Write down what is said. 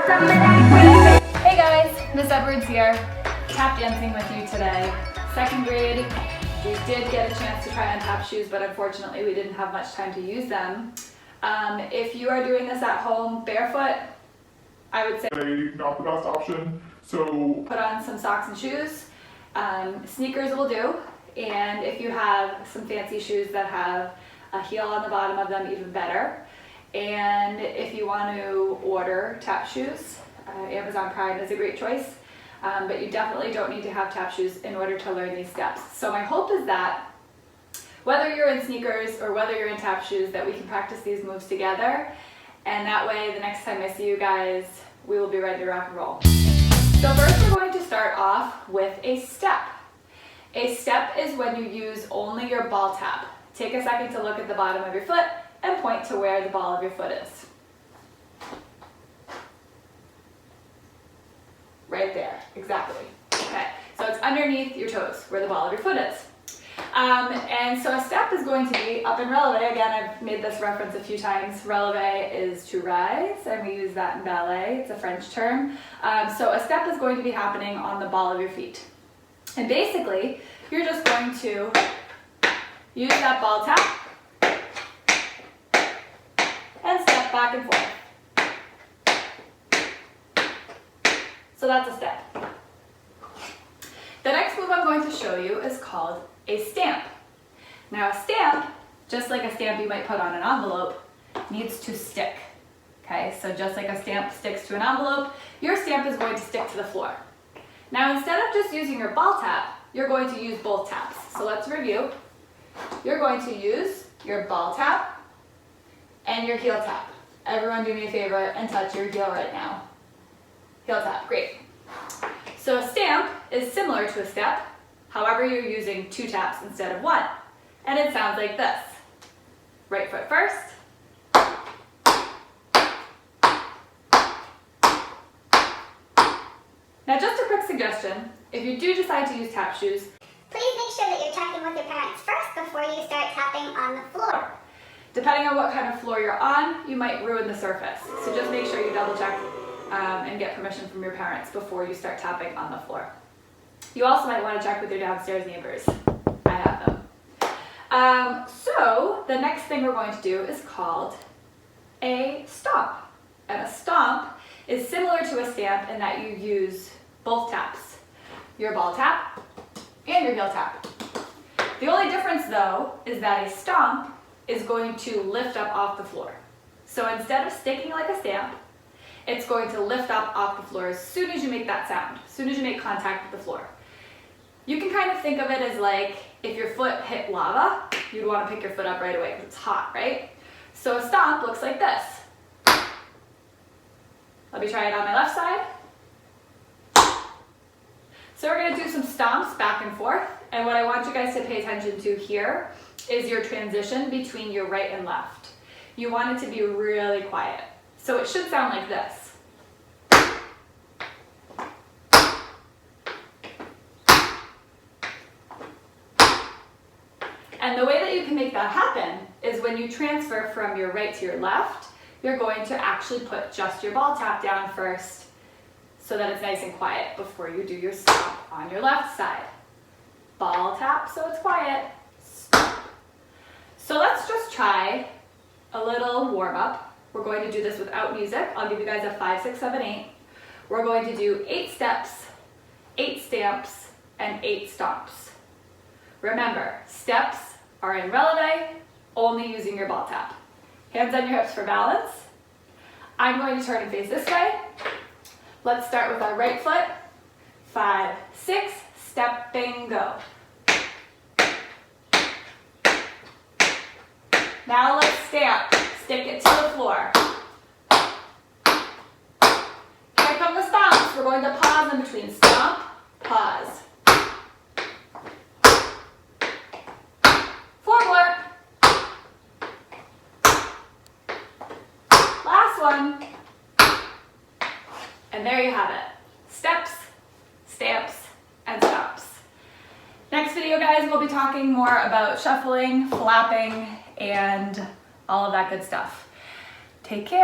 Hey guys, Miss Edwards here, tap dancing with you today. Second grade, we did get a chance to try on tap shoes, but unfortunately we didn't have much time to use them. If you are doing this at home barefoot, I would say not the best option, so put on some socks and shoes. Sneakers will do, and if you have some fancy shoes that have a heel on the bottom of them, even better. And if you want to order tap shoes, Amazon Prime is a great choice, but you definitely don't need to have tap shoes in order to learn these steps. So my hope is that whether you're in sneakers or whether you're in tap shoes, that we can practice these moves together, and that way the next time I see you guys, we will be ready to rock and roll. So first we're going to start off with a step. A step is when you use only your ball tap. Take a second to look at the bottom of your foot and point to where the ball of your foot is. Right there, exactly. Okay, so it's underneath your toes, where the ball of your foot is. And so a step is going to be up in releve. Again, I've made this reference a few times. Releve is to rise, and we use that in ballet. It's a French term. So a step is going to be happening on the ball of your feet. And basically, you're just going to use that ball tap and step back and forth. So that's a step. The next move I'm going to show you is called a stamp. Now a stamp, just like a stamp you might put on an envelope, needs to stick. Okay, so just like a stamp sticks to an envelope, your stamp is going to stick to the floor. Now instead of just using your ball tap, you're going to use both taps. So let's review. You're going to use your ball tap and your heel tap. Everyone do me a favor and touch your heel right now. Heel tap, great. So a stamp is similar to a step, however you're using two taps instead of one. And it sounds like this. Right foot first. Now just a quick suggestion, if you do decide to use tap shoes, please make sure that you're checking with your parents first before you start tapping on the floor. Depending on what kind of floor you're on, you might ruin the surface. So just make sure you double check and get permission from your parents before you start tapping on the floor. You also might want to check with your downstairs neighbors. I have them. So the next thing we're going to do is called a stomp. And a stomp is similar to a stamp in that you use both taps. Your ball tap and your heel tap. The only difference though is that a stomp is going to lift up off the floor. So instead of sticking like a stamp, it's going to lift up off the floor as soon as you make that sound, as soon as you make contact with the floor. You can kind of think of it as like if your foot hit lava, you'd want to pick your foot up right away because it's hot, right? So a stomp looks like this. Let me try it on my left side. So we're going to do some stomps back and forth, and what I want you guys to pay attention to here is your transition between your right and left. You want it to be really quiet. So it should sound like this. And the way that you can make that happen is when you transfer from your right to your left, you're going to actually put just your ball tap down first so that it's nice and quiet before you do your stomp on your left side. Ball tap so it's quiet. Stomp. So let's just try a little warm up. We're going to do this without music. I'll give you guys a 5, 6, 7, 8. We're going to do 8 steps, 8 stamps, and 8 stomps. Remember, steps are in releve, only using your ball tap. Hands on your hips for balance. I'm going to turn and face this way. Let's start with our right foot. 5, 6, stepping, go. Now let's stamp. Stick it to the floor. Here come the stomps. We're going to pause in between. Stomp, pause. 4 more. Last one. And there you have it. Steps, stamps, and stomps. Next video, guys, we'll be talking more about shuffling, flapping, and all of that good stuff. Take care.